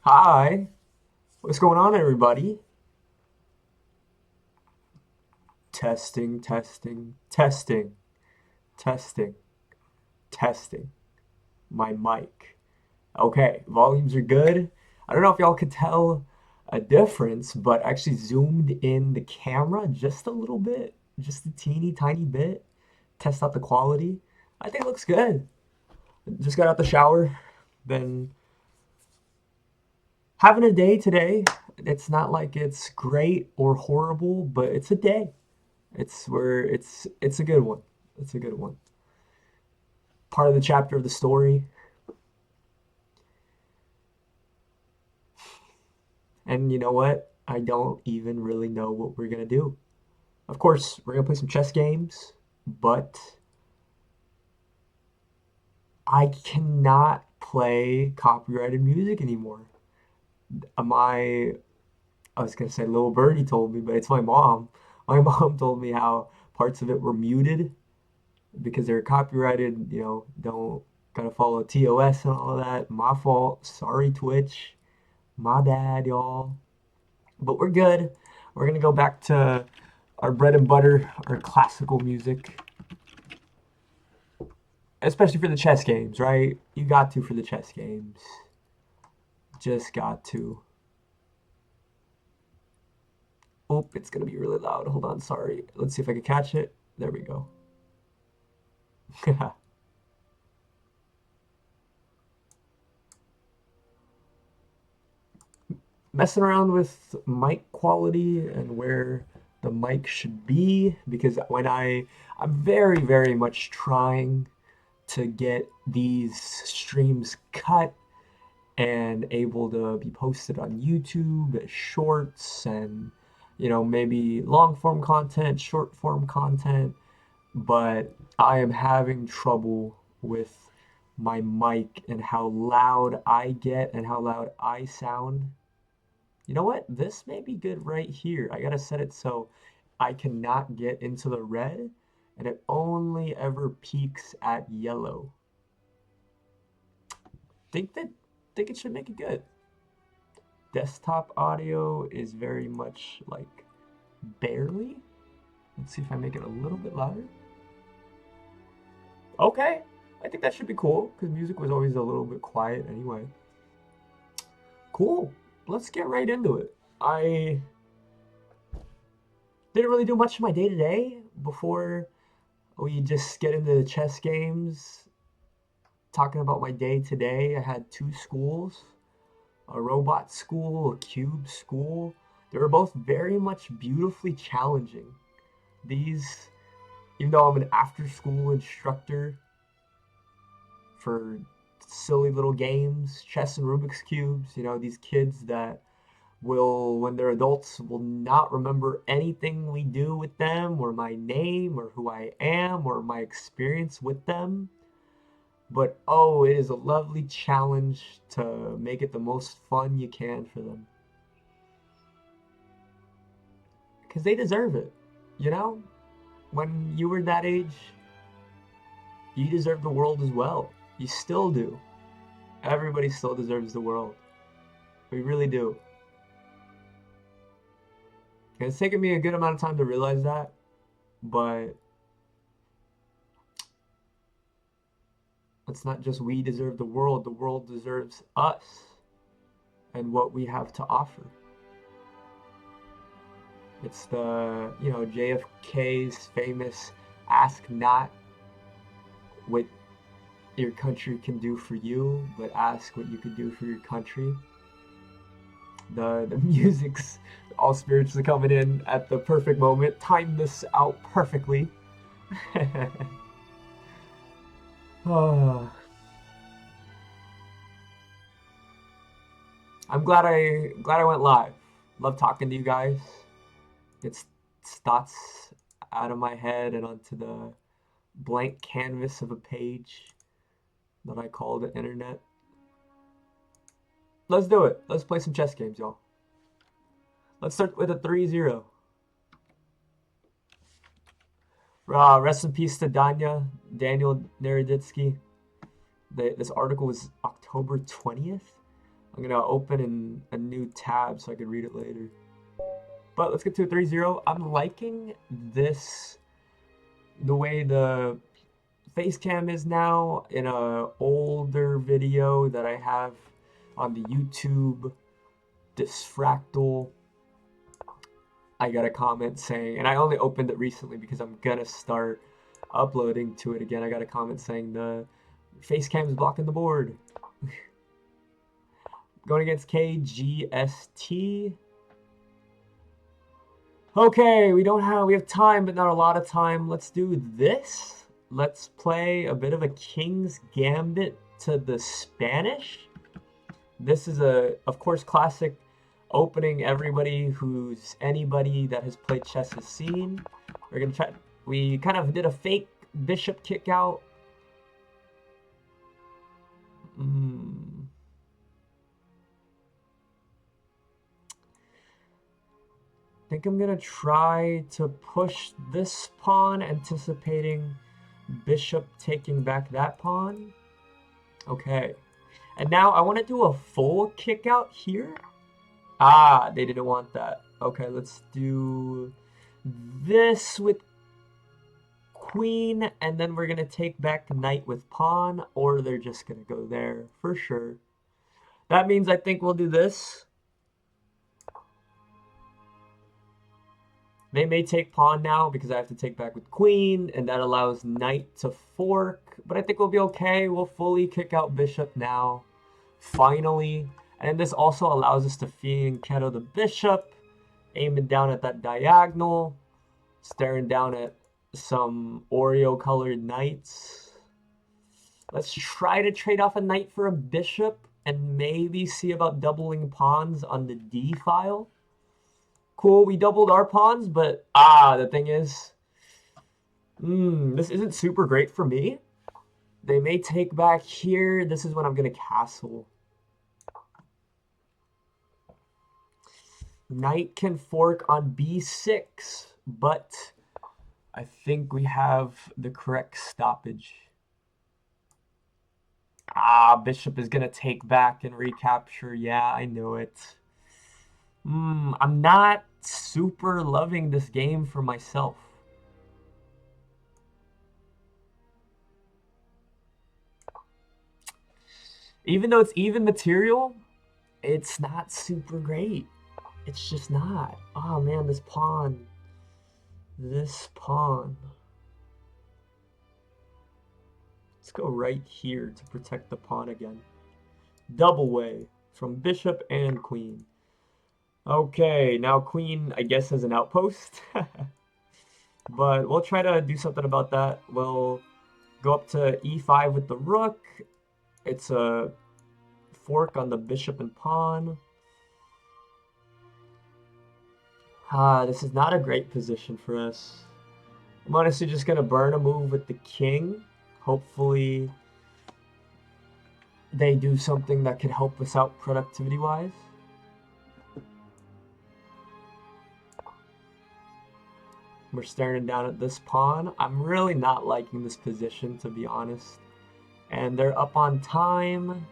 Hi, what's going on, everybody? Testing, testing, testing, testing, testing. My mic. Okay, volumes are good. I don't know if y'all could tell a difference, but I actually zoomed in the camera just a little bit, just a teeny tiny bit. Test out the quality. I think it looks good. Just got out the shower, been having a day today. It's not like it's great or horrible, but it's a day. It's a good one. It's a good one. Part of the chapter of the story. And you know what? I don't even really know what we're gonna do. Of course, we're gonna play some chess games, but I cannot play copyrighted music anymore. I was gonna say little birdie told me, but it's my mom. My mom told me how parts of it were muted because they're copyrighted, don't gotta follow TOS and all of that. My fault. Sorry, Twitch. My bad, y'all. But we're good. We're gonna go back to our bread and butter, our classical music, especially for the chess games, right? You got to for the chess games. Just got to. Oh, it's gonna be really loud. Hold on, sorry. Let's see if I can catch it. There we go. Messing around with mic quality and where the mic should be because I'm very, very much trying to get these streams cut and able to be posted on YouTube as shorts and maybe long form content, short form content, but I am having trouble with my mic and how loud I get and how loud I sound. You know what? This may be good right here. I gotta set it so I cannot get into the red and it only ever peaks at yellow. Think that think it should make it good. Desktop audio is very much like barely. Let's see if I make it a little bit louder. Okay, I think that should be cool because music was always a little bit quiet anyway. Cool. Let's get right into it. I didn't really do much of my day to day before we just get into the chess games. Talking about my day today, I had two schools, a robot school, a cube school. They were both very much beautifully challenging. These, even though I'm an after school instructor for silly little games, chess and Rubik's cubes, these kids that will, when they're adults, will not remember anything we do with them, or my name, or who I am, or my experience with them. But oh, it is a lovely challenge to make it the most fun you can for them. Because they deserve it. You know? When you were that age, you deserve the world as well. You still do. Everybody still deserves the world. We really do. And it's taken me a good amount of time to realize that, but it's not just we deserve the world deserves us and what we have to offer. It's the, JFK's famous ask not what your country can do for you, but ask what you could do for your country. The music's all spirits are coming in at the perfect moment. Time this out perfectly. Oh, I'm glad I went live. Love talking to you guys. It's thoughts out of my head and onto the blank canvas of a page that I call the internet. Let's do it. Let's play some chess games, y'all. Let's start with a 3-0. Rest in peace to Daniel Naroditsky. This article was October 20th. I'm gonna open in a new tab so I can read it later. But let's get to a 3-0. I'm liking this, the way the face cam is now in a older video that I have on the YouTube, this fractal. I got a comment saying, and I only opened it recently because I'm gonna start uploading to it again. I got a comment saying the face cam is blocking the board. Going against KGST. Okay, we have time, but not a lot of time. Let's do this. Let's play a bit of a King's Gambit to the Spanish. This is of course, classic opening anybody that has played chess has seen. We're gonna try. We kind of did a fake bishop kick out. I think I'm gonna try to push this pawn, anticipating bishop taking back that pawn. Okay. And now I want to do a full kick out here. Ah, they didn't want that. Okay, let's do this with queen, and then we're going to take back knight with pawn, or they're just going to go there for sure. That means I think we'll do this. They may take pawn now because I have to take back with queen, and that allows knight to fork. But I think we'll be okay. We'll fully kick out bishop now, finally. And this also allows us to fianchetto the bishop, aiming down at that diagonal, staring down at some Oreo-colored knights. Let's try to trade off a knight for a bishop and maybe see about doubling pawns on the D file. Cool, we doubled our pawns, but the thing is, this isn't super great for me. They may take back here. This is when I'm going to castle. Knight can fork on b6, but I think we have the correct stoppage. Bishop is going to take back and recapture. Yeah, I know it. I'm not super loving this game for myself. Even though it's even material, it's not super great. It's just not. Oh man, this pawn. This pawn. Let's go right here to protect the pawn again. Double way from bishop and queen. Okay, now queen, I guess, has an outpost. But we'll try to do something about that. We'll go up to e5 with the rook. It's a fork on the bishop and pawn. This is not a great position for us. I'm honestly just going to burn a move with the king. Hopefully they do something that could help us out productivity-wise. We're staring down at this pawn. I'm really not liking this position, to be honest. And they're up on time.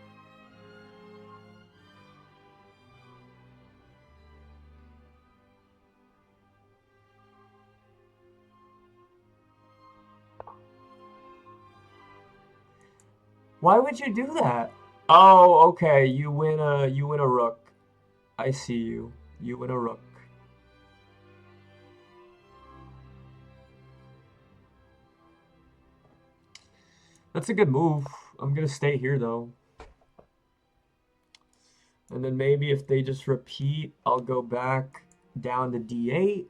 Why would you do that? Oh, okay. You win a rook. I see you. You win a rook. That's a good move. I'm gonna stay here though. And then maybe if they just repeat, I'll go back down to d8.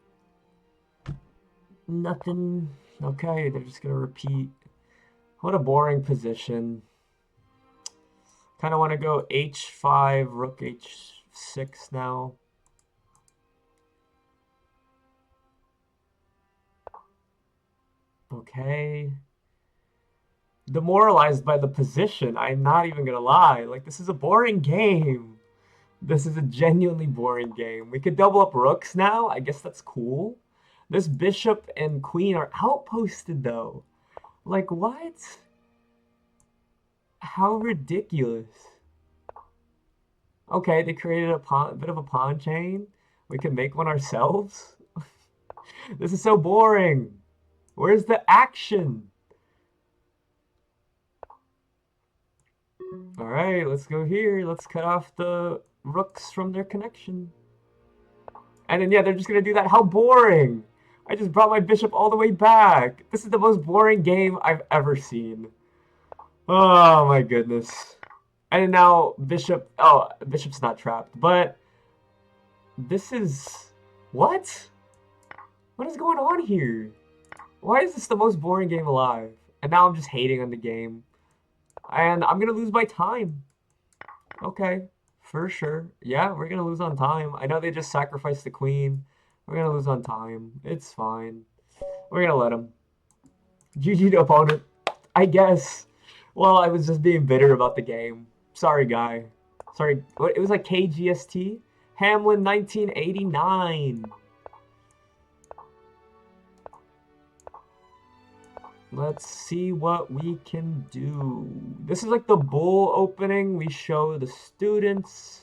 Nothing. Okay, they're just gonna repeat. What a boring position. Kind of want to go h5, rook h6 now. Okay. Demoralized by the position. I'm not even gonna lie. Like, this is a boring game. This is a genuinely boring game. We could double up rooks now. I guess that's cool. This bishop and queen are outposted though. Like, what? How ridiculous. Okay, they created a bit of a pawn chain. We can make one ourselves. This is so boring. Where's the action? All right, let's go here. Let's cut off the rooks from their connection. And then, yeah, they're just going to do that. How boring. I just brought my bishop all the way back. This is the most boring game I've ever seen. Oh, my goodness. And now bishop... Oh, bishop's not trapped. But this is... What? What is going on here? Why is this the most boring game alive? And now I'm just hating on the game. And I'm going to lose my time. Okay, for sure. Yeah, we're gonna lose on time. I know they just sacrificed the queen. We're gonna lose on time. It's fine. We're gonna let them. GG to opponent. I guess. Well, I was just being bitter about the game. Sorry, guy. Sorry. What? It was like KGST? Hamlin 1989. Let's see what we can do. This is like the bull opening. We show the students.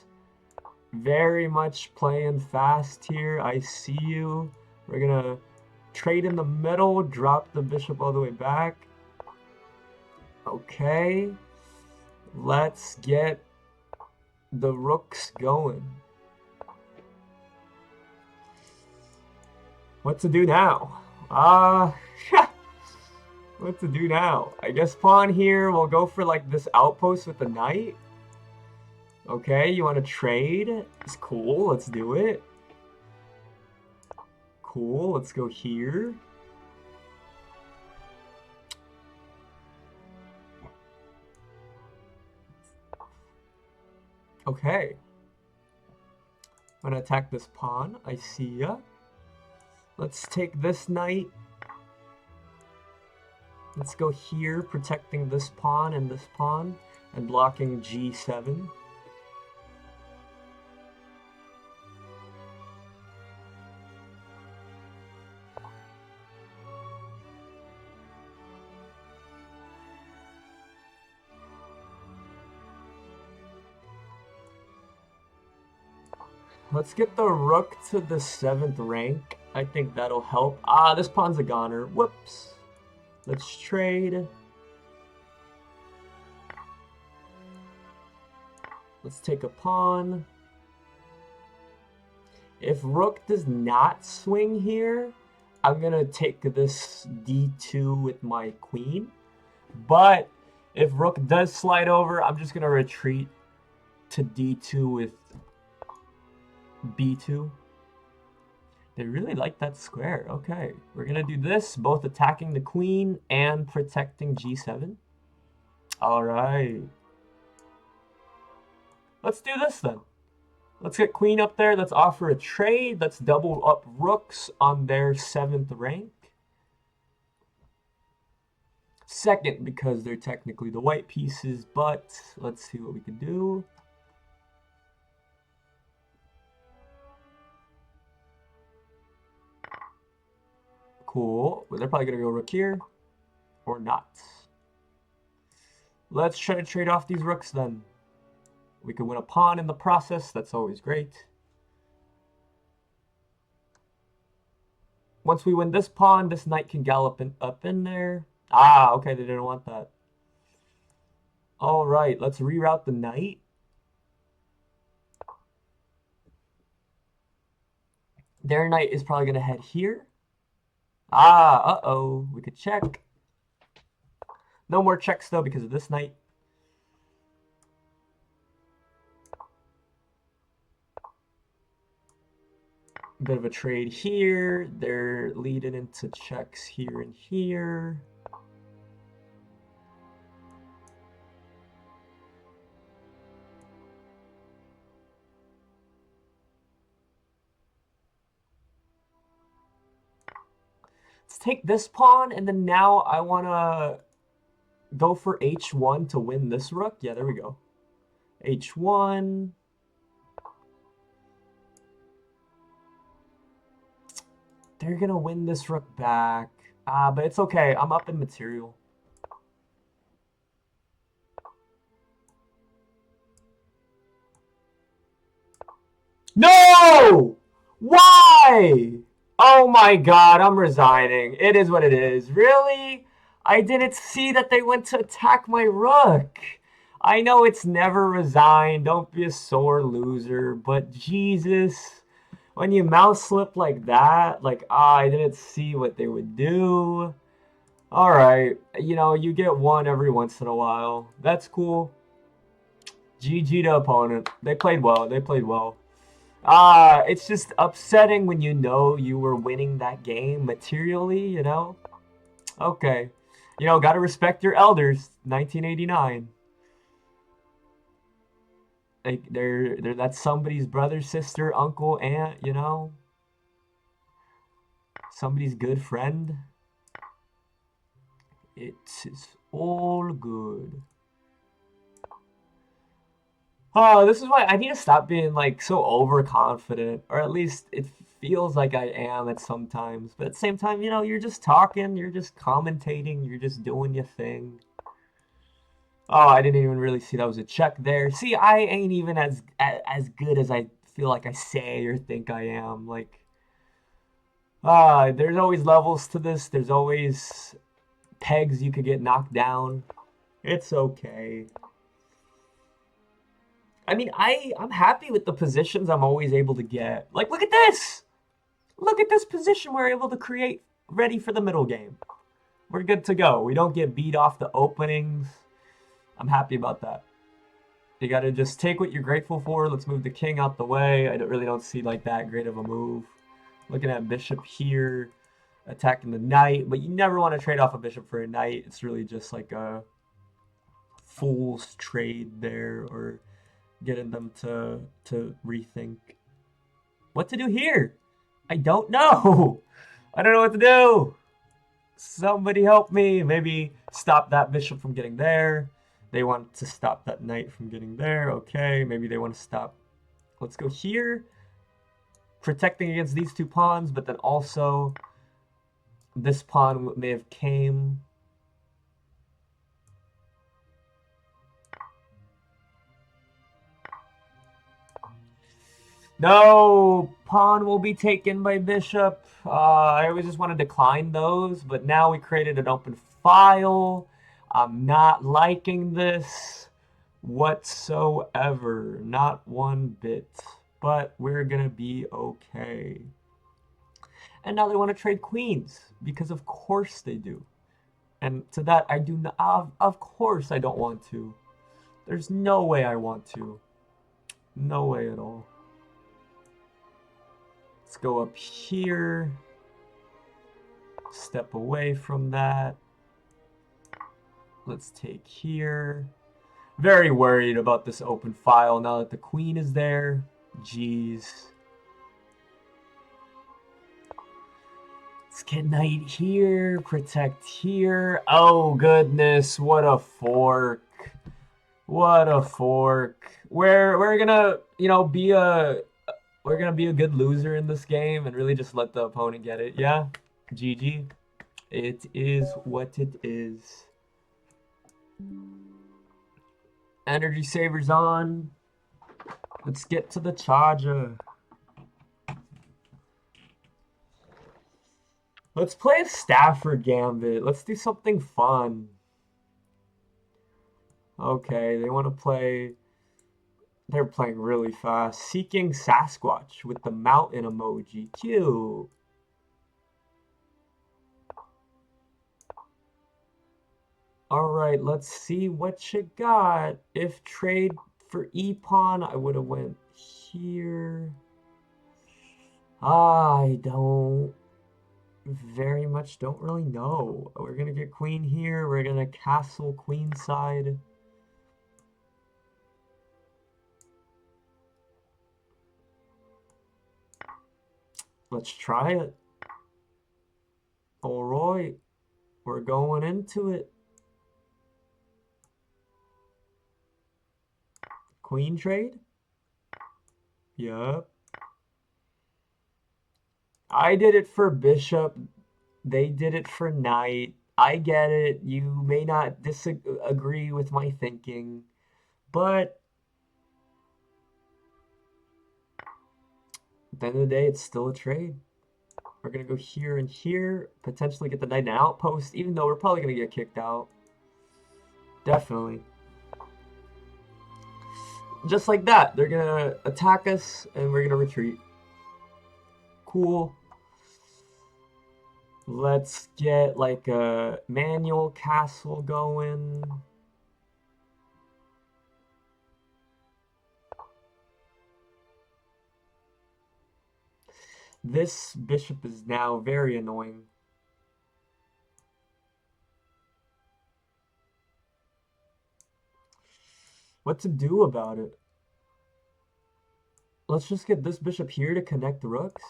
Very much playing fast here. I see you. We're gonna trade in the middle, drop the bishop all the way back. Okay. Let's get the rooks going. What to do now? What to do now? I guess pawn here. We'll go for like this outpost with the knight. Okay, you want to trade? It's cool. Let's do it. Cool. Let's go here. Okay. I'm gonna attack this pawn. I see ya. Let's take this knight. Let's go here, protecting this pawn and blocking g7. Let's get the rook to the 7th rank. I think that'll help. Ah, this pawn's a goner. Whoops. Let's trade. Let's take a pawn. If rook does not swing here, I'm going to take this d2 with my queen. But if rook does slide over, I'm just going to retreat to d2 with b2. They really like that square. Okay, we're going to do this, both attacking the queen and protecting g7. All right. Let's do this then. Let's get queen up there. Let's offer a trade. Let's double up rooks on their 7th rank. Second, because they're technically the white pieces, but let's see what we can do. Cool. Well, they're probably going to go rook here. Or not. Let's try to trade off these rooks then. We can win a pawn in the process. That's always great. Once we win this pawn, this knight can gallop up in there. Ah, okay, they didn't want that. All right, let's reroute the knight. Their knight is probably going to head here. Ah, uh-oh, we could check. No more checks, though, because of this knight. Bit of a trade here. They're leading into checks here and here. Let's take this pawn, and then now I want to go for h1 to win this rook. Yeah, there we go. h1. They're going to win this rook back. But it's okay. I'm up in material. No! Why? Oh my god, I'm resigning. It is what it is. Really? I didn't see that they went to attack my rook. I know it's never resign. Don't be a sore loser. But Jesus, when you mouse slip like that, like, I didn't see what they would do. Alright, you get one every once in a while. That's cool. GG to opponent. They played well. They played well. It's just upsetting when you know you were winning that game materially. Okay. Gotta respect your elders. 1989. Like they're that's somebody's brother, sister, uncle, aunt, somebody's good friend. It's all good. Oh, this is why I need to stop being like so overconfident, or at least it feels like I am at sometimes. But at the same time, you're just talking, you're just commentating, you're just doing your thing. Oh, I didn't even really see that was a check there. See, I ain't even as good as I feel like I say or think I am. Like, there's always levels to this. There's always pegs you could get knocked down. It's okay. I mean, I'm happy with the positions I'm always able to get. Like, look at this! Look at this position we're able to create ready for the middle game. We're good to go. We don't get beat off the openings. I'm happy about that. You gotta just take what you're grateful for. Let's move the king out the way. I really don't see like that great of a move. Looking at bishop here, attacking the knight, but you never want to trade off a bishop for a knight. It's really just like a fool's trade there, or getting them to rethink what to do here. I don't know. I don't know what to do. Somebody help me. Maybe stop that bishop from getting there. They want to stop that knight from getting there. Okay, maybe they want to stop. Let's go here. Protecting against these two pawns, but then also this pawn may have came. No, pawn will be taken by bishop. I always just want to decline those, but now we created an open file. I'm not liking this whatsoever, not one bit, but we're gonna be okay. And now they want to trade queens, because of course they do. And to that, I do not, of course I don't want to. There's no way I want to. No way at all. Let's go up here. Step away from that. Let's take here. Very worried about this open file now that the queen is there. Jeez. Let's get knight here. Protect here. Oh, goodness. What a fork. What a fork. We're gonna, be a... We're gonna be a good loser in this game and really just let the opponent get it. Yeah? GG. It is what it is. Energy savers on. Let's get to the charger. Let's play a Stafford Gambit. Let's do something fun. Okay, they want to play... They're playing really fast. Seeking Sasquatch with the mountain emoji. Cute. Alright, let's see what you got. If trade for e-pawn, I would have went here. I don't really know. We're going to get queen here. We're going to castle queenside. Let's try it. Alright, we're going into it. Queen trade? Yup. I did it for bishop. They did it for knight. I get it. You may not disagree with my thinking, but At the end of the day, it's still a trade. We're going to go here and here, potentially get the knight and outpost, even though we're probably going to get kicked out. Definitely. Just like that, they're going to attack us, and we're going to retreat. Cool. Let's get like a manual castle going. This bishop is now very annoying. What to do about it? Let's just get this bishop here to connect the rooks.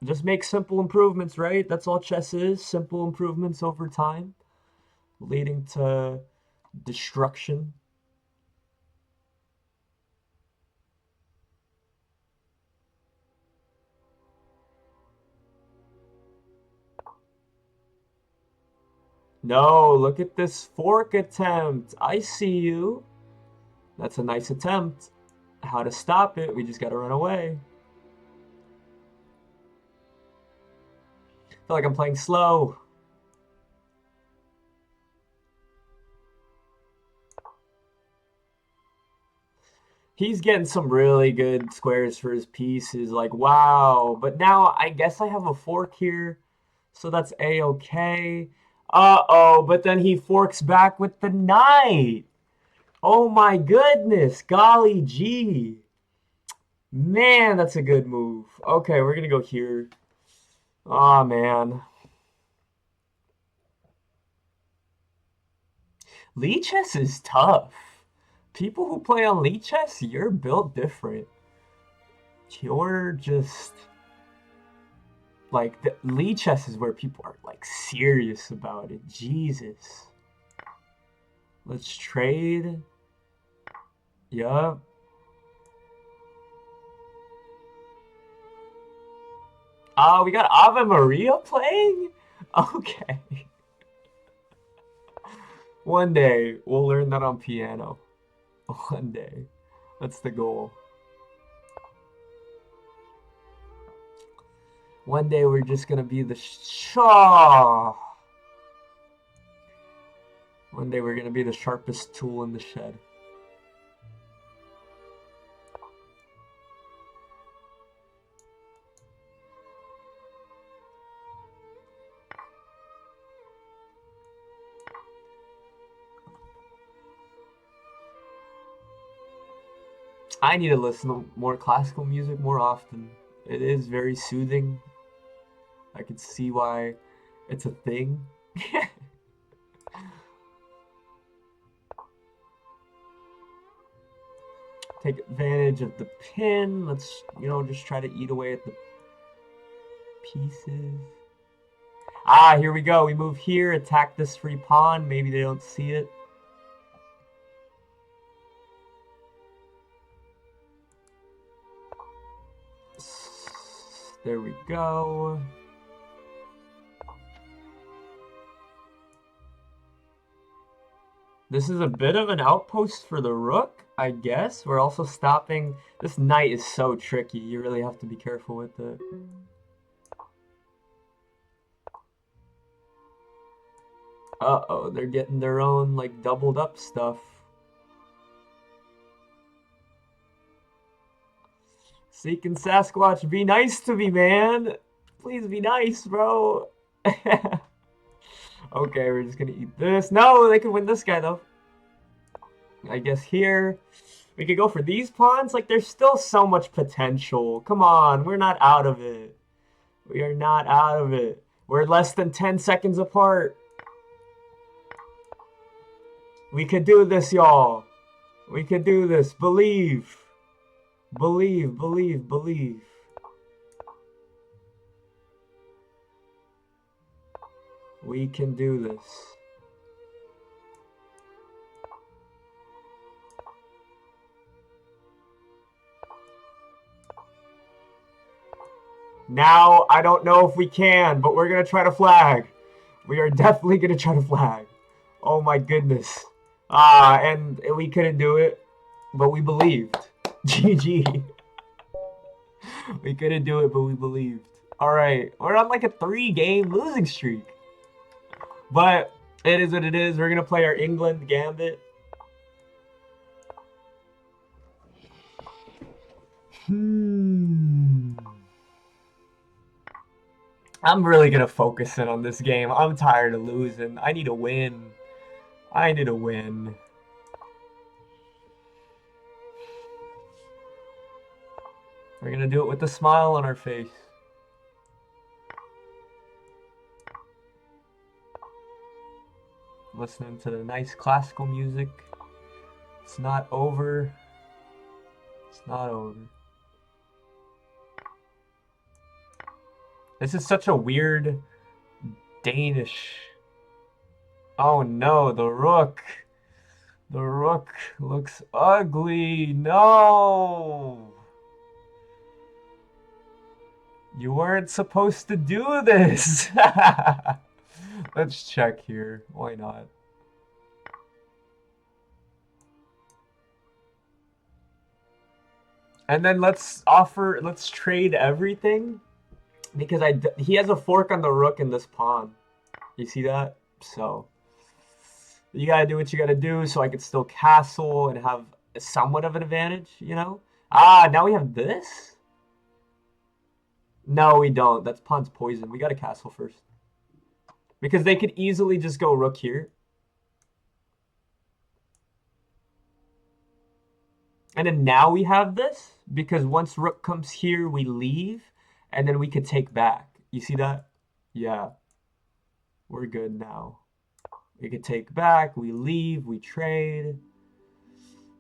Just make simple improvements, right? That's all chess is. Simple improvements over time, leading to destruction. No, look at this fork attempt. I see you. That's a nice attempt. How to stop it? We just gotta run away. I feel like I'm playing slow. He's getting some really good squares for his pieces. Like, wow. But now I guess I have a fork here. So that's a-okay. Uh-oh, but then he forks back with the knight. Oh my goodness. Golly gee. Man, that's a good move. Okay, we're going to go here. Aw, man. Lichess is tough. People who play on Lichess, you're built different. You're just... Like, the Lichess is where people are, like, serious about it. Jesus. Let's trade. Yup. We got Ave Maria playing? Okay. One day, we'll learn that on piano. One day. That's the goal. One day we're just gonna be the One day we're gonna be the sharpest tool in the shed. I need to listen to more classical music more often. It is very soothing. I can see why it's a thing. Take advantage of the pin. Let's, just try to eat away at the pieces. Here we go. We move here, attack this free pawn. Maybe they don't see it. There we go. This is a bit of an outpost for the rook, I guess. We're also stopping... This knight is so tricky. You really have to be careful with it. Uh-oh, they're getting their own, like, doubled up stuff. Seeking Sasquatch, be nice to me, man. Please be nice, bro. Okay, we're just gonna eat this. No, they can win this guy, though. I guess here. We could go for these pawns. Like, there's still so much potential. Come on, we're not out of it. We are not out of it. We're less than 10 seconds apart. We could do this, y'all. We could do this. Believe. Believe, believe, believe. We can do this. Now, I don't know if we can, but we're going to try to flag. We are definitely going to try to flag. Oh my goodness. And we couldn't do it, but we believed. GG. We couldn't do it, but we believed. All right, we're on like a 3-game losing streak. But it is what it is. We're gonna play our England gambit. I'm really gonna focus in on this game. I'm tired of losing. I need a win. I need a win. We're gonna do it with a smile on our face. Listening to the nice classical music. It's not over. It's not over. This is such a weird Danish. Oh no, the rook. The rook looks ugly. No! You weren't supposed to do this. Let's check here. Why not? And then let's trade everything. Because he has a fork on the rook in this pawn. You see that? So you gotta do what you gotta do so I can still castle and have somewhat of an advantage, you know? Ah, now we have this? No, we don't. That's pawn's poison. We gotta castle first. Because they could easily just go rook here. And then now we have this, because once rook comes here, we leave, and then we could take back. You see that? Yeah. We're good now. We could take back, we leave, we trade.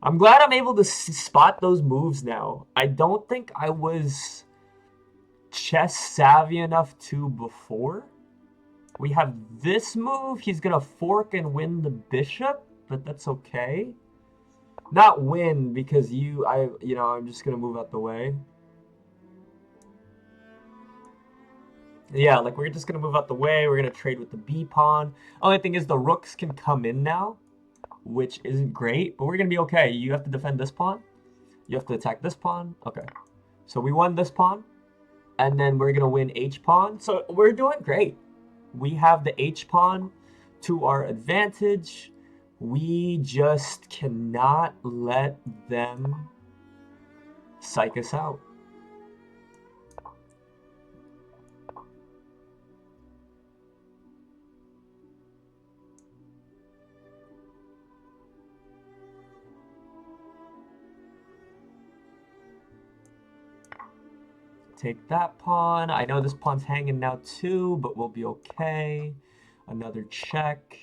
I'm glad I'm able to spot those moves now. I don't think I was chess savvy enough to before. We have this move. He's going to fork and win the bishop, but that's okay. Not win, because I'm just going to move out the way. Yeah, like we're just going to move out the way. We're going to trade with the B pawn. Only thing is the rooks can come in now, which isn't great, but we're going to be okay. You have to defend this pawn. You have to attack this pawn. Okay. So we won this pawn, and then we're going to win H pawn. So we're doing great. We have the H pawn to our advantage. We just cannot let them psych us out. Take that pawn. I know this pawn's hanging now too, but we'll be okay. Another check.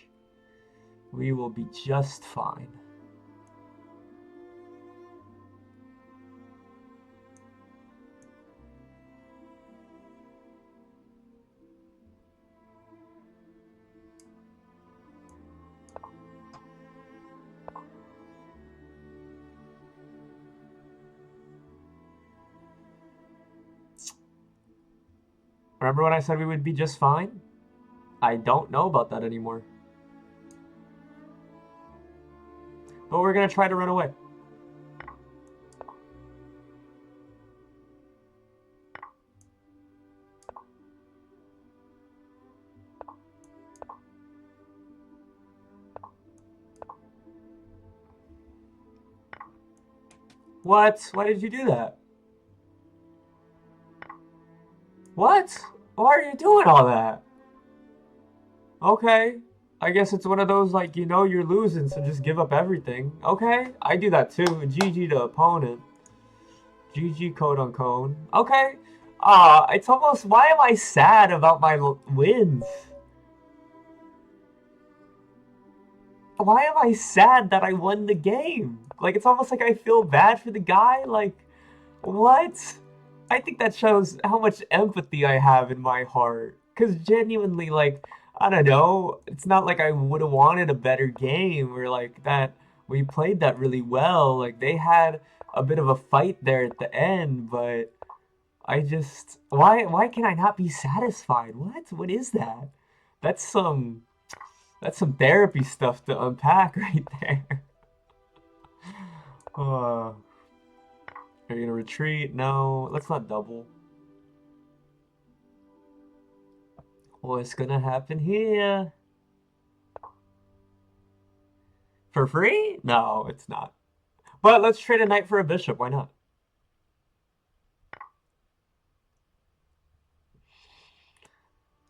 We will be just fine. Remember when I said we would be just fine? I don't know about that anymore. But we're going to try to run away. What? Why did you do that? What? Why are you doing all that? Okay. I guess it's one of those, like, you're losing, so just give up everything. Okay. I do that too. GG to opponent. GG code on cone. Okay. It's almost, why am I sad about my wins? Why am I sad that I won the game? Like, it's almost like I feel bad for the guy. Like, what? I think that shows how much empathy I have in my heart. Because genuinely, like, I don't know, it's not like I would have wanted a better game or like that we played that really well. Like, they had a bit of a fight there at the end, but I just, why can I not be satisfied? What is that? That's some that's some therapy stuff to unpack right there. Uh, Are you gonna retreat? No, let's not double. What's gonna happen here? For free? No, it's not. But let's trade a knight for a bishop. Why not?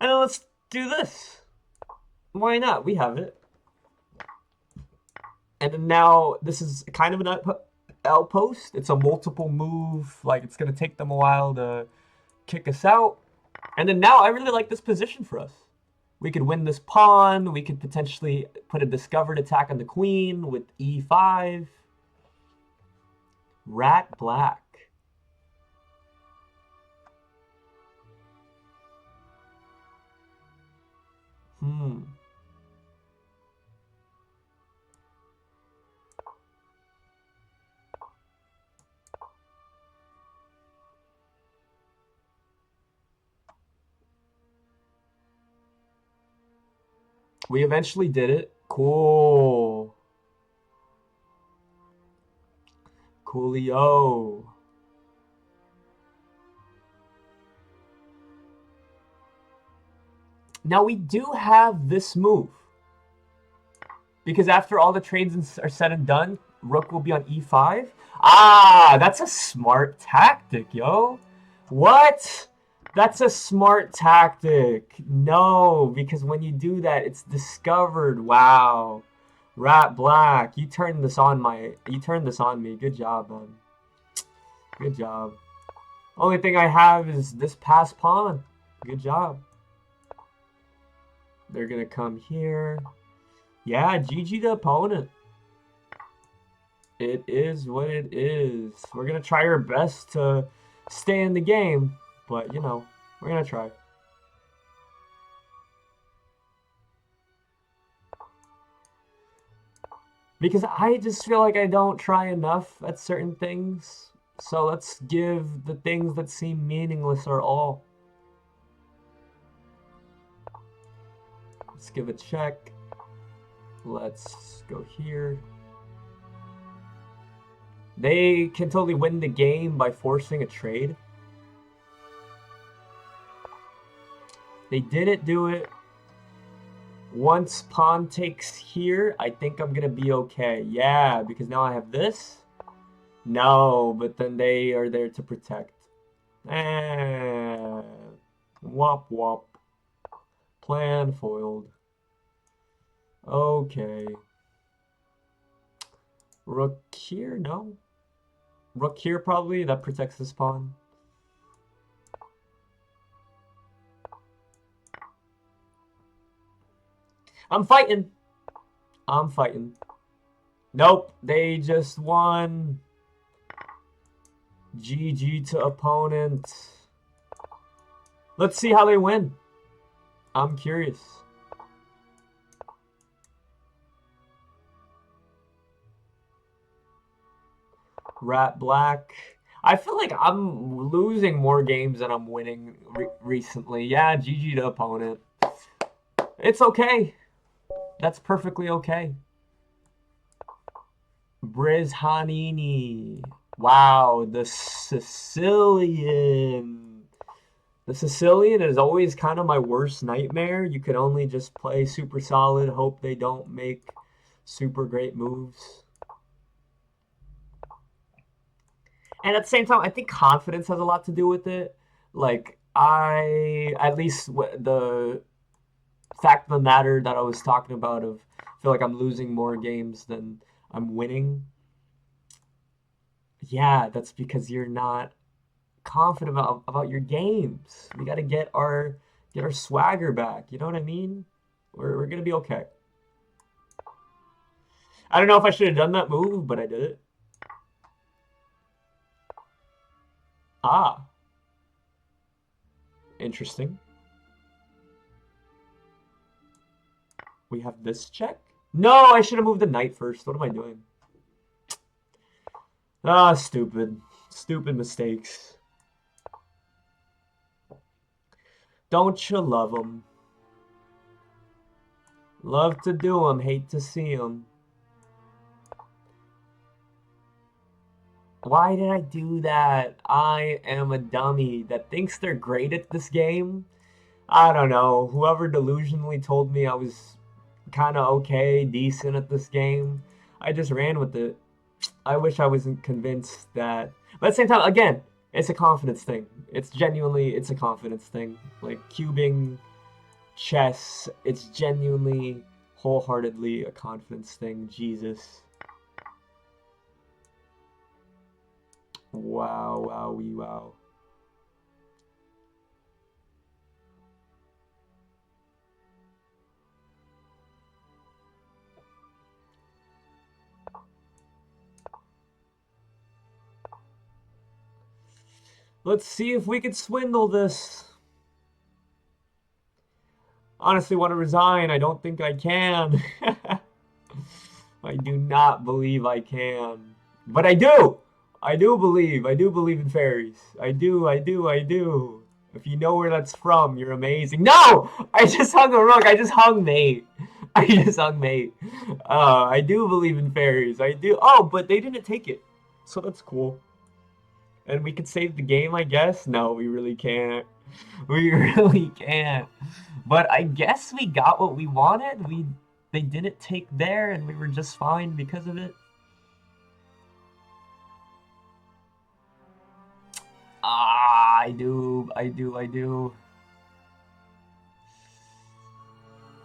And then let's do this. Why not? We have it. And then now this is kind of an outpost. It's a multiple move. Like, it's going to take them a while to kick us out. And then now I really like this position for us. We could win this pawn. We could potentially put a discovered attack on the queen with e5. Rat black. We eventually did it. Cool. Coolio. Now we do have this move. Because after all the trades are said and done, rook will be on e5. Ah, that's a smart tactic, yo. What? That's a smart tactic. No, because when you do that, it's discovered. Wow. Rat black, you turned this on me. Good job, man. Good job. Only thing I have is this pass pawn. Good job. They're gonna come here. Yeah, GG the opponent. It is what it is. We're gonna try our best to stay in the game, but you know, we're gonna try. Because I just feel like I don't try enough at certain things. So let's give the things that seem meaningless our all. Let's give a check. Let's go here. They can totally win the game by forcing a trade. They didn't do it. Once pawn takes here, I think I'm going to be okay. Yeah, because now I have this. No, but then they are there to protect. Wop wop. Plan foiled. Okay. Rook here? No. Rook here probably. That protects this pawn. I'm fighting. I'm fighting. Nope. They just won. GG to opponent. Let's see how they win. I'm curious. Rat black. I feel like I'm losing more games than I'm winning recently. Yeah, GG to opponent. It's okay. That's perfectly okay. Brizhanini. Wow, the Sicilian. The Sicilian is always kind of my worst nightmare. You can only just play super solid, hope they don't make super great moves. And at the same time, I think confidence has a lot to do with it. Like, at least the fact of the matter that I was talking about of I feel like I'm losing more games than I'm winning. Yeah, that's because you're not confident about your games. We got to get our swagger back. You know what I mean? We're gonna be okay. I don't know if I should have done that move, but I did it. Ah, interesting. We have this check. No, I should have moved the knight first. What am I doing? Ah, stupid. Stupid mistakes. Don't you love them? Love to do them, hate to see them. Why did I do that? I am a dummy that thinks they're great at this game. I don't know. Whoever delusionally told me I was kind of okay, decent at this game, I just ran with it. I wish I wasn't convinced that. But at the same time, again, it's a confidence thing. It's a confidence thing. Like cubing, chess, it's genuinely, wholeheartedly a confidence thing. Jesus. Wow, wow, wow. Let's see if we can swindle this. Honestly, want to resign. I don't think I can. I do not believe I can. But I do! I do believe. I do believe in fairies. I do. If you know where that's from, you're amazing. No! I just hung a rook. I just hung mate. I just hung mate. I do believe in fairies. I do. Oh, but they didn't take it. So that's cool. And we could save the game, I guess? No, we really can't. We really can't. But I guess we got what we wanted. They didn't take there and we were just fine because of it. Ah, I do.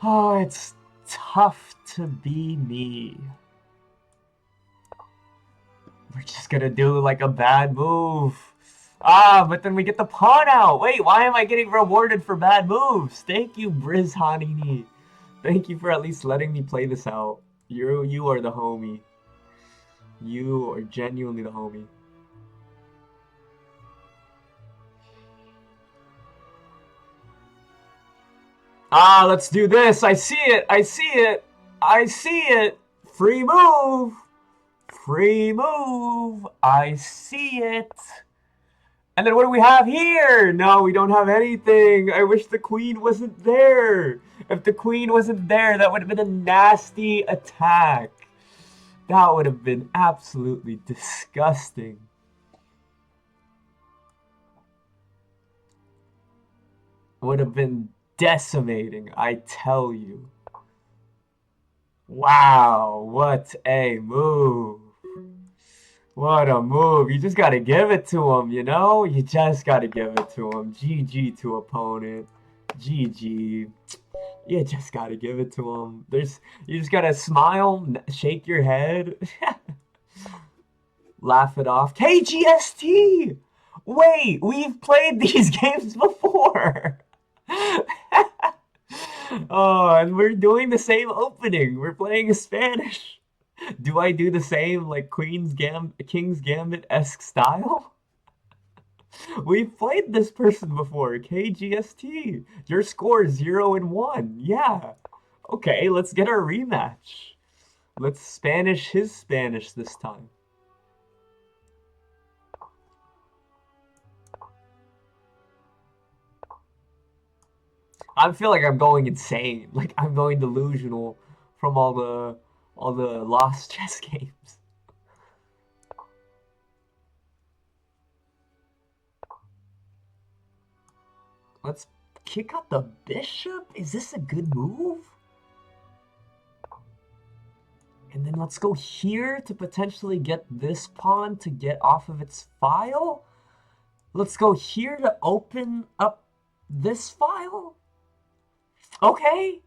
Oh, it's tough to be me. We're just gonna do like a bad move. Ah, but then we get the pawn out. Wait, why am I getting rewarded for bad moves? Thank you, Briz Hanini. Thank you for at least letting me play this out. You are the homie. You are genuinely the homie. Ah, let's do this. I see it. I see it. I see it. Free move. Free move. I see it. And then what do we have here? No, we don't have anything. I wish the queen wasn't there. If the queen wasn't there, that would have been a nasty attack. That would have been absolutely disgusting. Would have been decimating, I tell you. Wow, what a move. What a move. You just got to give it to him, you know? You just got to give it to him. GG to opponent. GG. You just got to give it to him. You just got to smile, shake your head, laugh it off. KGST! Wait, we've played these games before. Oh, and we're doing the same opening. We're playing a Spanish. Do I do the same like King's Gambit-esque style? We've played this person before, KGST. Your score is 0-1. Yeah. Okay, let's get our rematch. Let's Spanish his Spanish this time. I feel like I'm going insane. Like I'm going delusional from all the lost chess games. Let's kick out the bishop? Is this a good move? And then let's go here to potentially get this pawn to get off of its file. Let's go here to open up this file. Okay.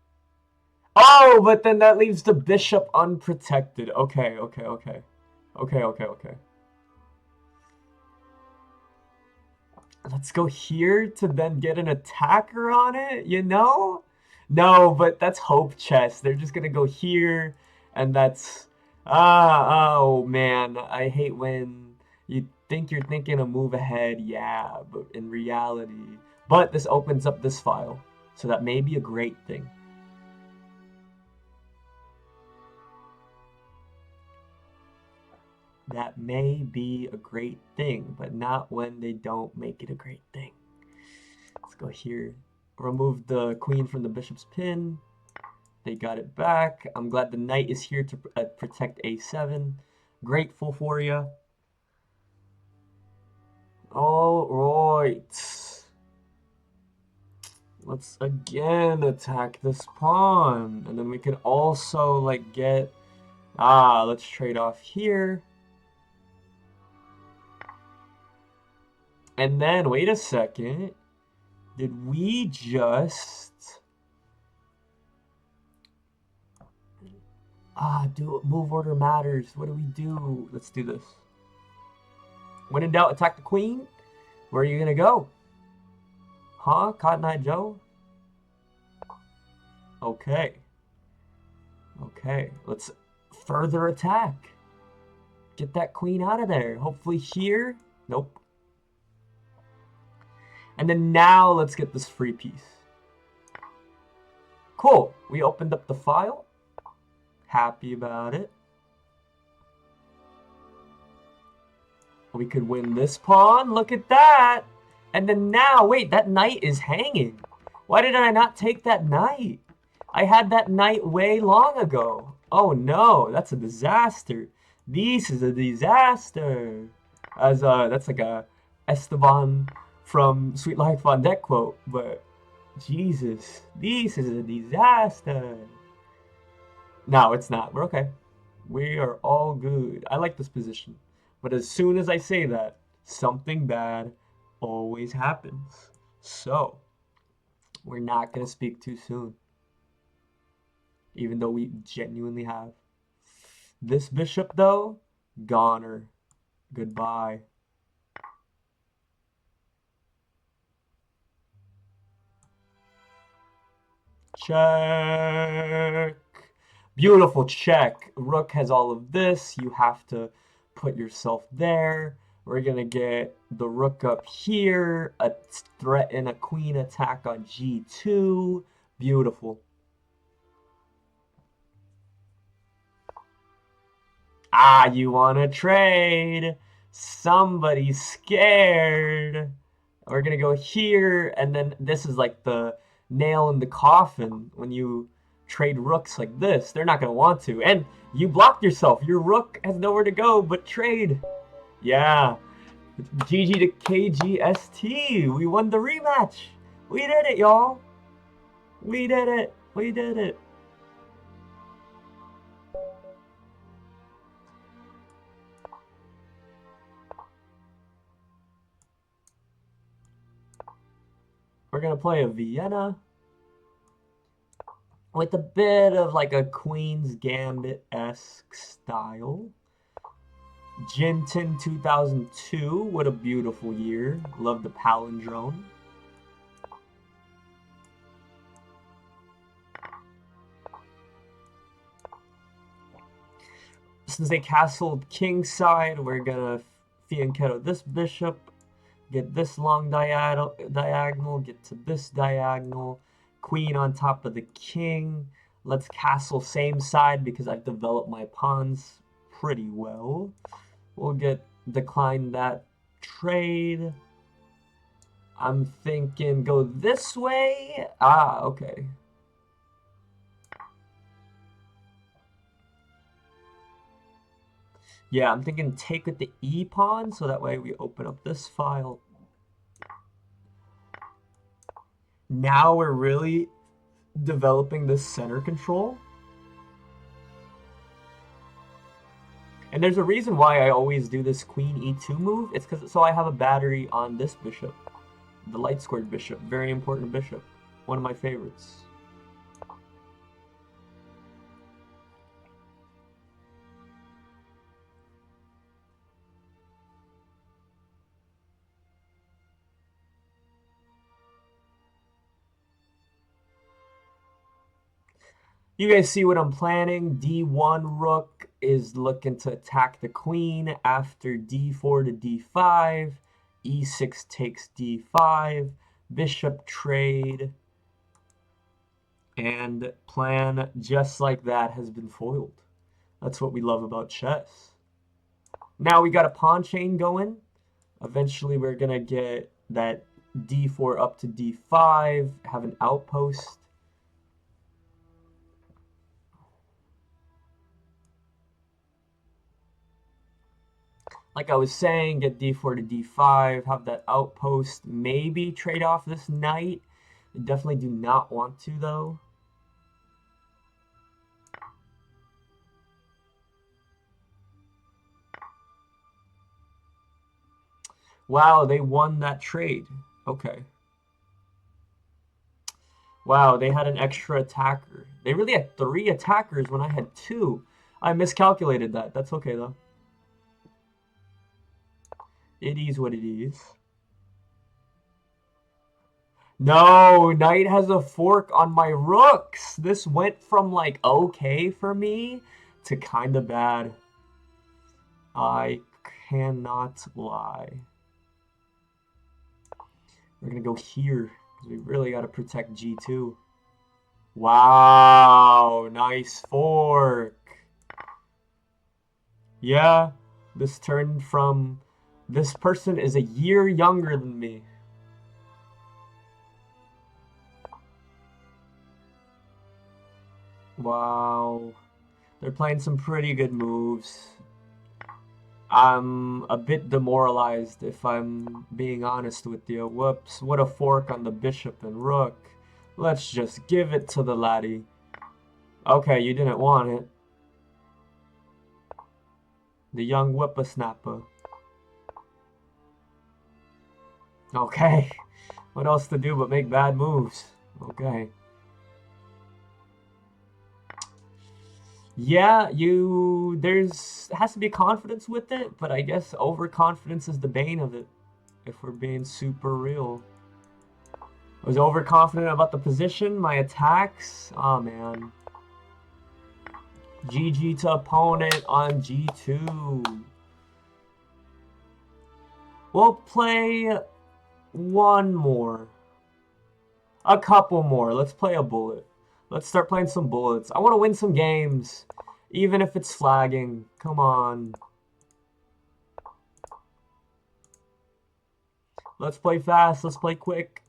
Oh, but then that leaves the bishop unprotected. Okay. Let's go here to then get an attacker on it, you know? No, but that's hope chess. They're just gonna go here, and that's... oh man, I hate when you think you're thinking a move ahead, yeah, but in reality... But this opens up this file, so that may be a great thing. That may be a great thing, but not when they don't make it a great thing. Let's go here. Remove the queen from the bishop's pin. They got it back. I'm glad the knight is here to protect a7. Grateful for you. All right. Let's again attack this pawn. And then we could also, like, get... Ah, let's trade off here. And then, wait a second. Did we just... move order matters. What do we do? Let's do this. When in doubt, attack the queen. Where are you gonna go? Huh? Cotton Eye Joe? Okay. Okay. Let's further attack. Get that queen out of there. Hopefully here. Nope. And then now let's get this free piece. Cool. We opened up the file. Happy about it. We could win this pawn. Look at that. And then now, wait, that knight is hanging. Why did I not take that knight? I had that knight way long ago. Oh no, that's a disaster. This is a disaster. That's like a Esteban from Sweet Life on Deck quote, but Jesus, this is a disaster. No, it's not. We're okay. We are all good. I like this position. But as soon as I say that, something bad always happens. So, we're not going to speak too soon. Even though we genuinely have. This bishop, though, goner. Goodbye. Check. Beautiful check. Rook has all of this. You have to put yourself there. We're going to get the rook up here. A threat and a queen attack on g2. Beautiful. Ah, you want to trade. Somebody's scared. We're going to go here. And then this is like the nail in the coffin when you trade rooks like this. They're not going to want to. And you blocked yourself. Your rook has nowhere to go but trade. Yeah. GG to KGST. We won the rematch. We did it, y'all. We did it. We did it. We're going to play a Vienna with a bit of like a Queen's Gambit-esque style. Jinton 2002, what a beautiful year. Love the palindrome. Since they castled kingside, we're gonna fianchetto this bishop, get this long diagonal, get to this diagonal, queen on top of the king. Let's castle same side because I've developed my pawns pretty well. We'll decline that trade. I'm thinking go this way. Ah, okay. Yeah, I'm thinking take with the E pawn, so that way we open up this file. Now we're really developing this center control. And there's a reason why I always do this queen e2 move. It's because so I have a battery on this bishop. The light squared bishop. Very important bishop. One of my favorites. You guys see what I'm planning. D1 rook is looking to attack the queen after d4 to d5. e6 takes d5. Bishop trade. And plan just like that has been foiled. That's what we love about chess. Now we got a pawn chain going. Eventually we're going to get that d4 up to d5, have an outpost. like I was saying, get d4 to d5, have that outpost, maybe trade off this knight. I definitely do not want to, though. Wow, they won that trade. Okay. Wow, they had an extra attacker. They really had 3 attackers when I had 2. I miscalculated that. That's okay, though. It is what it is. No, knight has a fork on my rooks. This went from, like, okay for me to kind of bad. I cannot lie. We're going to go here because we really got to protect G2. Wow, nice fork. Yeah, this turned from... This person is a year younger than me. Wow. They're playing some pretty good moves. I'm a bit demoralized if I'm being honest with you. Whoops, what a fork on the bishop and rook. Let's just give it to the laddie. Okay, you didn't want it. The young whippersnapper. Okay. What else to do but make bad moves? Okay. Yeah, has to be confidence with it, but I guess overconfidence is the bane of it, if we're being super real. I was overconfident about the position, my attacks. Oh man. GG to opponent on G2. We'll play one more. A couple more. Let's play a bullet. Let's start playing some bullets. I want to win some games, even if it's flagging. Come on. Let's play fast. Let's play quick.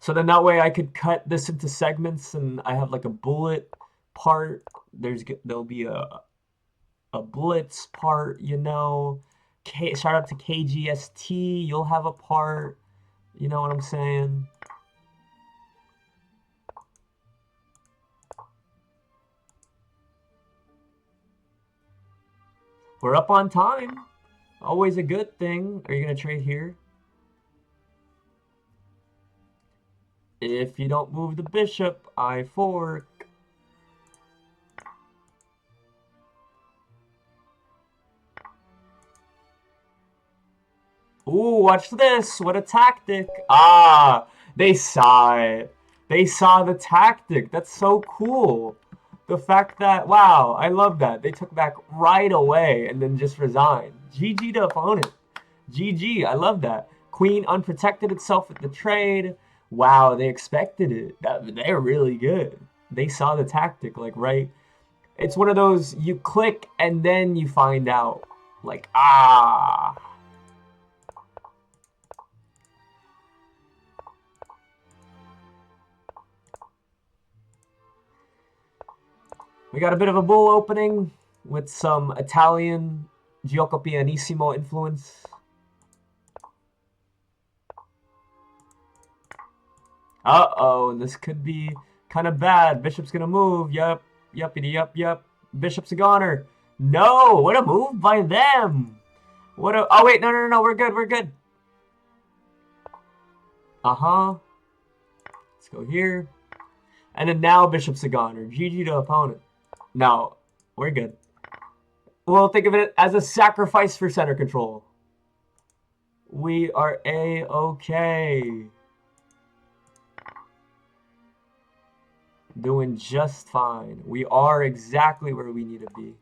So then that way I could cut this into segments and I have like a bullet part. There'll be a blitz part, you know. Shout out to KGST. You'll have a part. You know what I'm saying? We're up on time. Always a good thing. Are you going to trade here? If you don't move the bishop, I fork. Ooh, watch this. What a tactic. Ah, they saw it. They saw the tactic. That's so cool. The fact that, wow, I love that. They took back right away and then just resigned. GG to opponent. GG, I love that. Queen unprotected itself with the trade. Wow, they expected it. They're really good. They saw the tactic, like, right. It's one of those, you click and then you find out. Like, ah. We got a bit of a bull opening with some Italian Gioco Pianissimo influence. Uh-oh, this could be kind of bad. Bishop's gonna move. Yup, yuppity yup, yup. Bishop's a goner. No, what a move by them. Oh wait, no, we're good, we're good. Uh-huh. Let's go here. And then now Bishop's a goner. GG to opponent. No, we're good. We'll think of it as a sacrifice for center control. We are A-okay. Doing just fine. We are exactly where we need to be.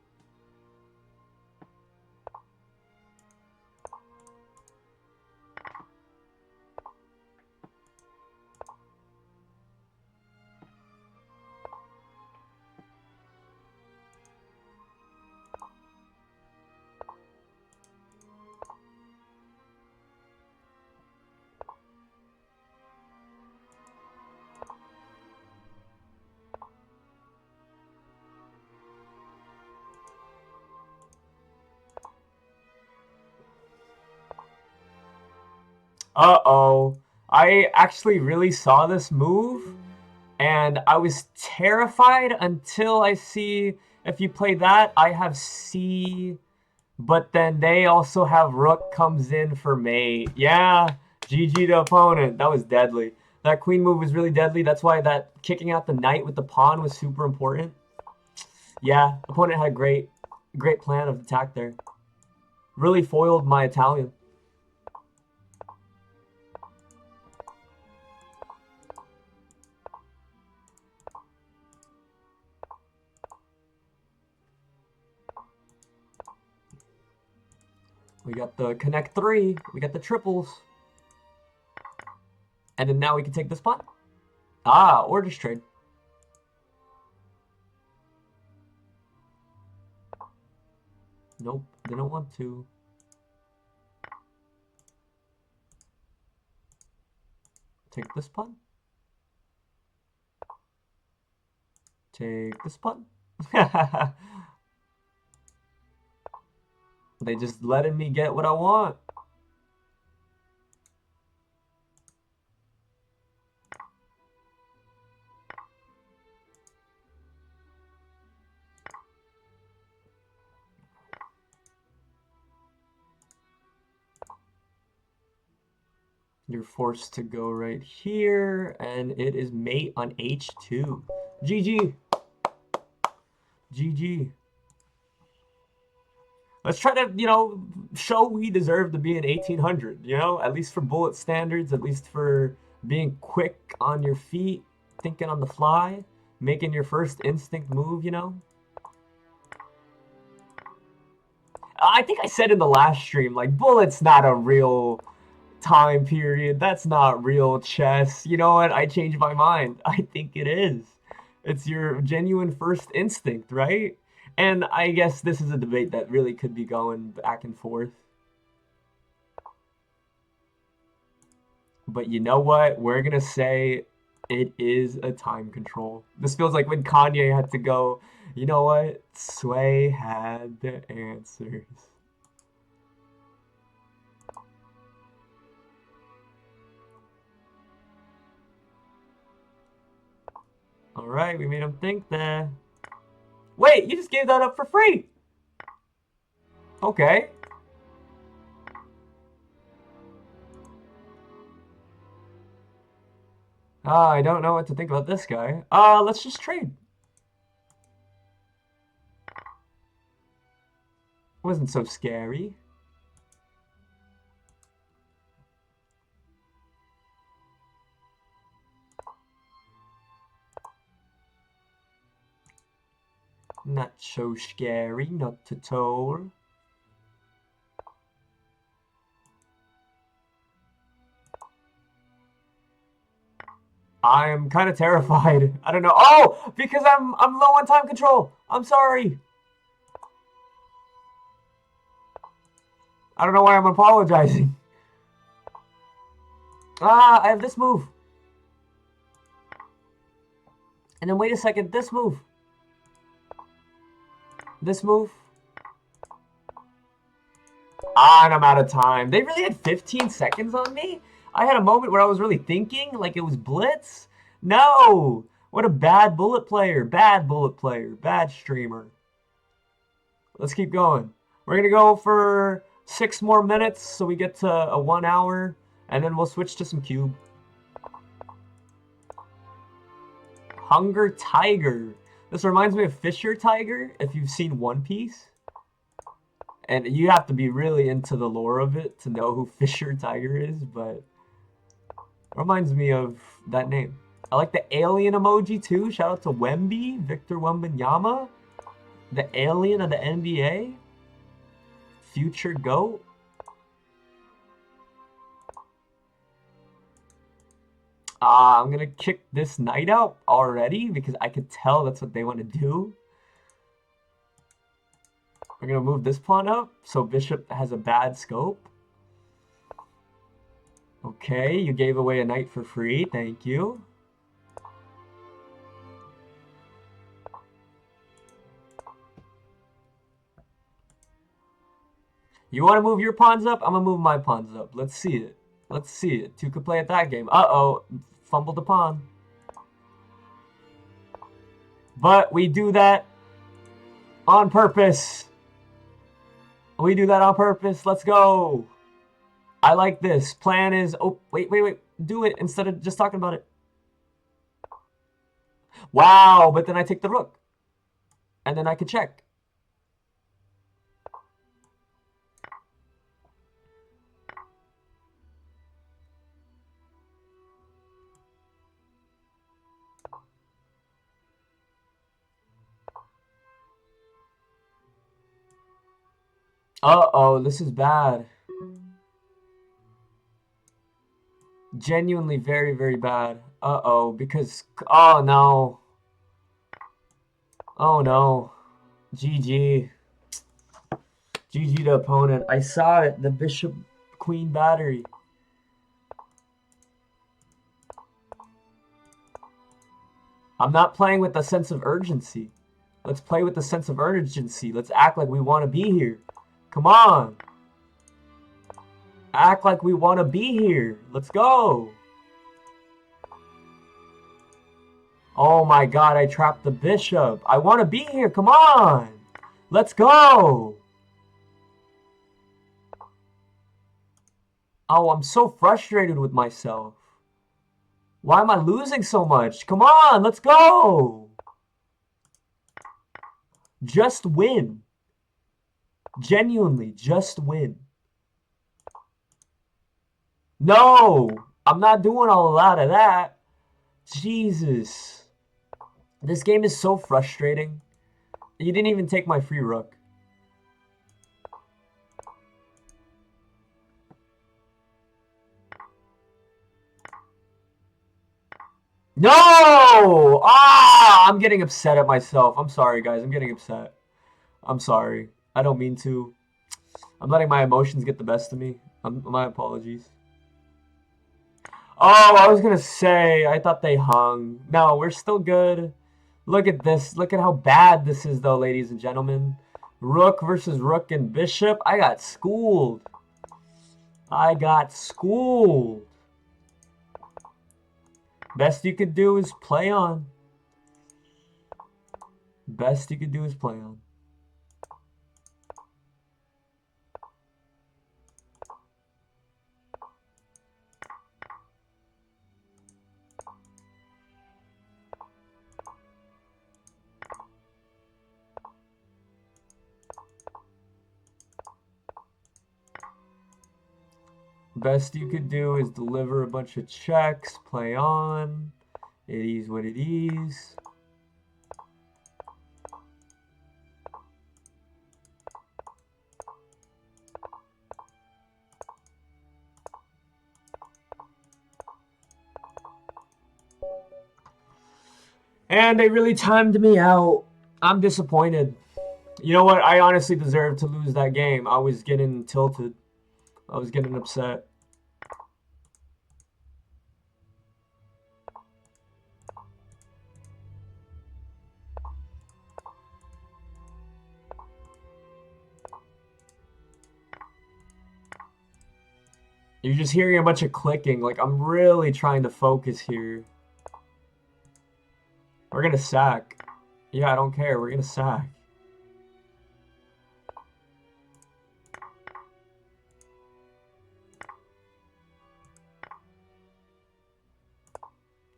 Uh-oh. I actually really saw this move, and I was terrified until I see if you play that, I have C, but then they also have rook comes in for mate. Yeah, GG to opponent. That was deadly. That queen move was really deadly. That's why that kicking out the knight with the pawn was super important. Yeah, opponent had a great plan of attack there. Really foiled my Italian. We got the connect three. We got the triples. And then now we can take this pawn. Ah, or just trade. Nope, they don't want to. Take this pawn. Take this pawn. They just letting me get what I want. You're forced to go right here, and it is mate on h2. GG. GG. Let's try to, show we deserve to be an 1800, at least for bullet standards, at least for being quick on your feet, thinking on the fly, making your first instinct move. I think I said in the last stream, like, bullet's not a real time period. That's not real chess. You know what? I changed my mind. I think it is. It's your genuine first instinct, right? And I guess this is a debate that really could be going back and forth. But you know what? We're going to say it is a time control. This feels like when Kanye had to go, you know what? Sway had the answers. All right, we made him think there. Wait, you just gave that up for free. Okay. I don't know what to think about this guy. Let's just trade. Wasn't so scary. Not so scary, not at all. I'm kind of terrified. I don't know. Oh, because I'm low on time control. I'm sorry. I don't know why I'm apologizing. I have this move. And then wait a second, this move. This move. And I'm out of time. They really had 15 seconds on me? I had a moment where I was really thinking like it was blitz. No! What a bad bullet player. Bad bullet player. Bad streamer. Let's keep going. We're going to go for 6 more minutes so we get to a 1 hour. And then we'll switch to some cube. Hunger Tiger. This reminds me of Fisher Tiger, if you've seen One Piece. And you have to be really into the lore of it to know who Fisher Tiger is, but it reminds me of that name. I like the alien emoji too. Shout out to Wemby, Victor Wembanyama, the alien of the NBA, future GOAT. I'm going to kick this knight out already because I could tell that's what they want to do. We're going to move this pawn up so bishop has a bad scope. Okay, you gave away a knight for free. Thank you. You want to move your pawns up? I'm going to move my pawns up. Let's see it. Let's see. Two could play at that game. Uh-oh. Fumbled the pawn. But we do that on purpose. We do that on purpose. Let's go. I like this. Plan is... Oh, wait. Do it instead of just talking about it. Wow, but then I take the rook. And then I could check. Uh-oh, this is bad. Genuinely very, very bad. Uh-oh, because... Oh, no. Oh, no. GG. GG to opponent. I saw it. The bishop queen battery. I'm not playing with a sense of urgency. Let's play with a sense of urgency. Let's act like we want to be here. Come on. Act like we want to be here. Let's go. Oh my god, I trapped the bishop. I want to be here. Come on. Let's go. Oh, I'm so frustrated with myself. Why am I losing so much? Come on, let's go. Just win. Genuinely, just win. No, I'm not doing a lot of that. Jesus. This game is so frustrating. You didn't even take my free rook. No! Ah! I'm getting upset at myself. I'm sorry, guys. I'm getting upset. I'm sorry. I don't mean to. I'm letting my emotions get the best of me. My apologies. Oh, I was gonna say, I thought they hung. No, we're still good. Look at this. Look at how bad this is, though, ladies and gentlemen. Rook versus rook and bishop. I got schooled. I got schooled. Best you could do is play on. Best you could do is play on. Best you could do is deliver a bunch of checks, play on. It is what it is. And they really timed me out. I'm disappointed. You know what? I honestly deserved to lose that game. I was getting tilted. I was getting upset. You're just hearing a bunch of clicking. Like, I'm really trying to focus here. We're gonna sack. Yeah, I don't care. We're gonna sack.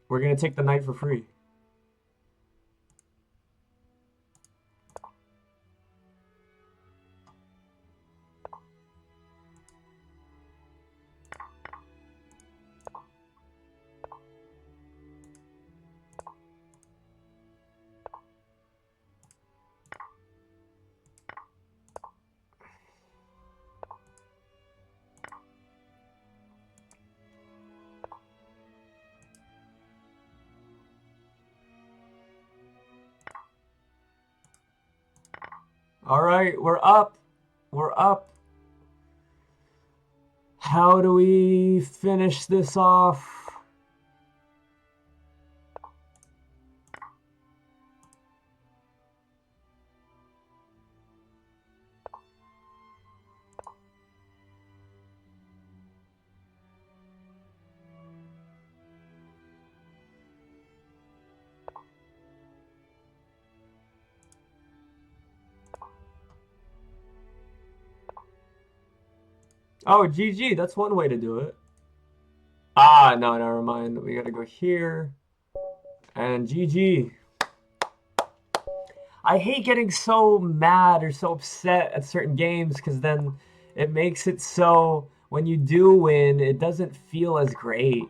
We're gonna take the knight for free. All right, we're up. We're up. How do we finish this off? Oh, GG, that's one way to do it. Ah, no, never mind. We gotta go here. And GG. I hate getting so mad or so upset at certain games because then it makes it so when you do win, it doesn't feel as great.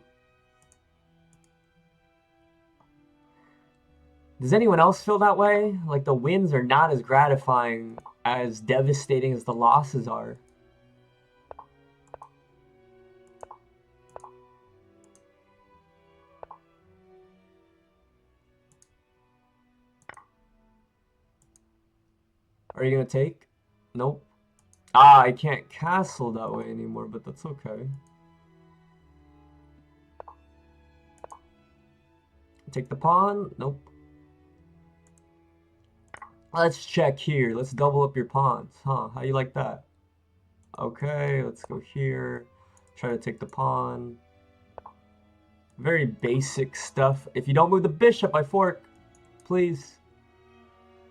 Does anyone else feel that way? Like the wins are not as gratifying, as devastating as the losses are. Are you gonna take? Nope. Ah, I can't castle that way anymore, but that's okay. Take the pawn? Nope. Let's check here. Let's double up your pawns. Huh, how you like that? Okay, let's go here. Try to take the pawn. Very basic stuff. If you don't move the bishop, I fork. Please.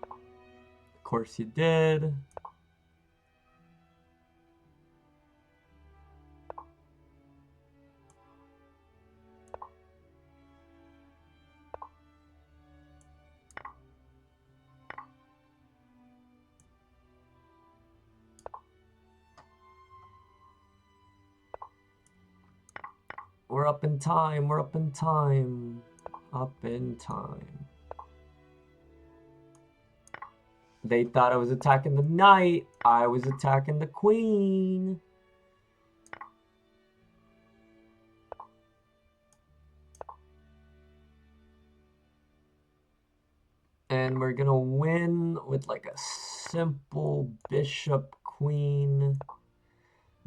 Of course you did. We're up in time. We're up in time. Up in time. They thought I was attacking the knight. I was attacking the queen. And we're gonna win with like a simple bishop queen.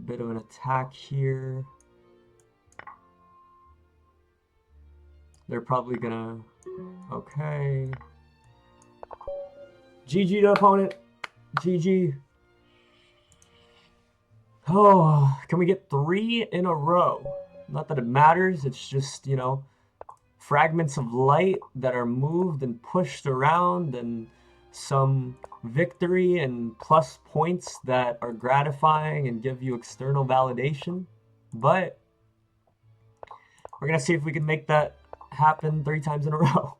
Bit of an attack here. They're probably gonna... Okay. GG to opponent. GG. Oh, can we get 3 in a row? Not that it matters, it's just, you know, fragments of light that are moved and pushed around, and some victory and plus points that are gratifying and give you external validation. But we're gonna see if we can make that happen 3 times in a row.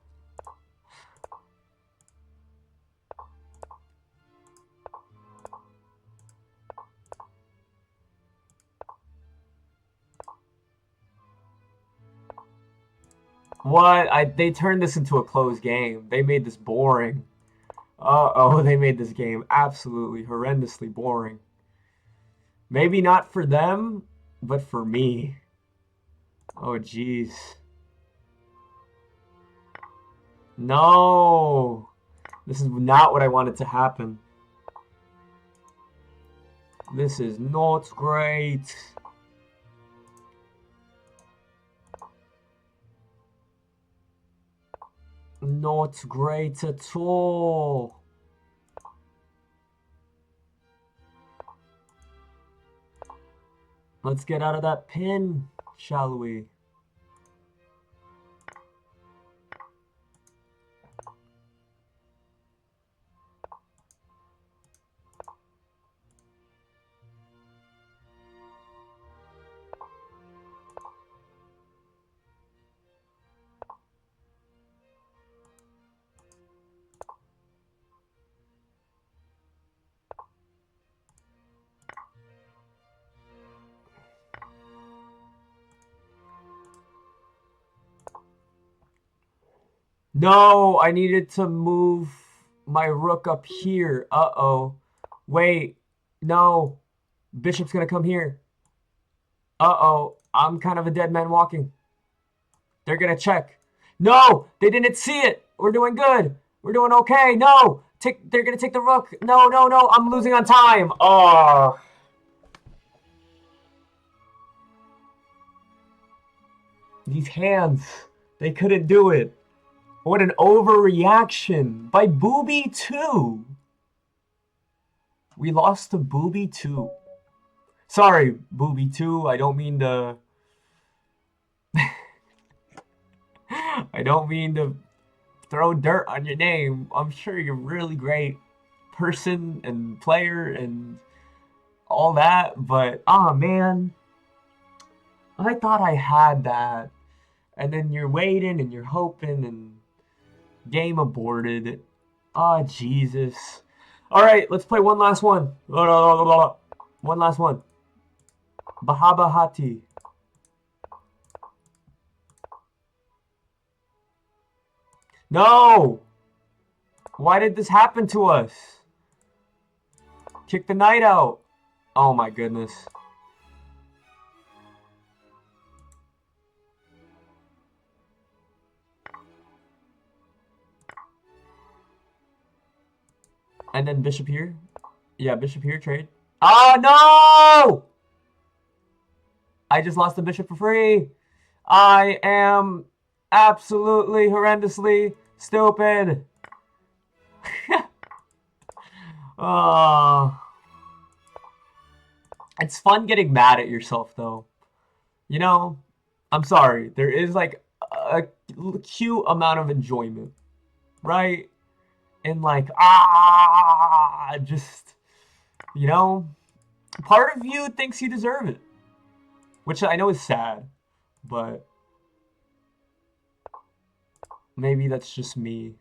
What? They turned this into a closed game. They made this boring. Uh-oh, they made this game absolutely horrendously boring. Maybe not for them, but for me. Oh, jeez. No! This is not what I wanted to happen. This is not great. Not great at all. Let's get out of that pin, shall we? No, I needed to move my rook up here. Uh-oh. Wait, no. Bishop's gonna come here. Uh-oh, I'm kind of a dead man walking. They're gonna check. No, they didn't see it. We're doing good. We're doing okay. No, they're gonna take the rook. No, no, no, I'm losing on time. Oh. These hands, they couldn't do it. What an overreaction by Booby 2. We lost to Booby 2. Sorry, Booby 2. I don't mean to... I don't mean to throw dirt on your name. I'm sure you're a really great person and player and all that, but oh man, I thought I had that. And then you're waiting and you're hoping and game aborted. Ah, Jesus. All right, let's play one last one. One last one. Bahabahati. No! Why did this happen to us? Kick the knight out. Oh my goodness. And then bishop here. Yeah, bishop here, trade. Oh no! I just lost the bishop for free. I am absolutely horrendously stupid. Oh. It's fun getting mad at yourself though. You know, I'm sorry. There is like a cute amount of enjoyment, right? And like, just, you know, part of you thinks you deserve it, which I know is sad, but maybe that's just me.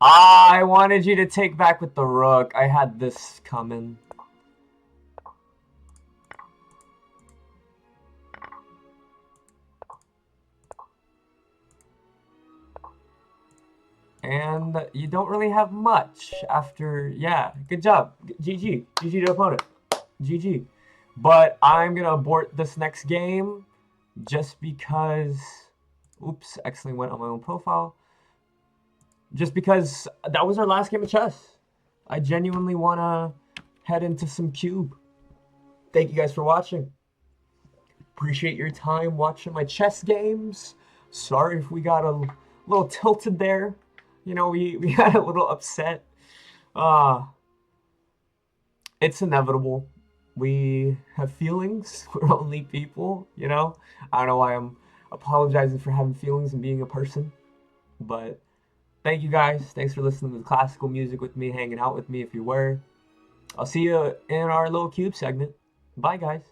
I wanted you to take back with the rook. I had this coming. And you don't really have much after, yeah, good job. GG. GG to opponent. GG. But I'm going to abort this next game just because, oops, accidentally went on my own profile. Just because that was our last game of chess. I genuinely want to head into some cube. Thank you guys for watching. Appreciate your time watching my chess games. Sorry if we got a little tilted there. You know, we got a little upset. It's inevitable. We have feelings. We're only people, you know? I don't know why I'm apologizing for having feelings and being a person. But thank you guys. Thanks for listening to the classical music with me, hanging out with me if you were. I'll see you in our little cube segment. Bye, guys.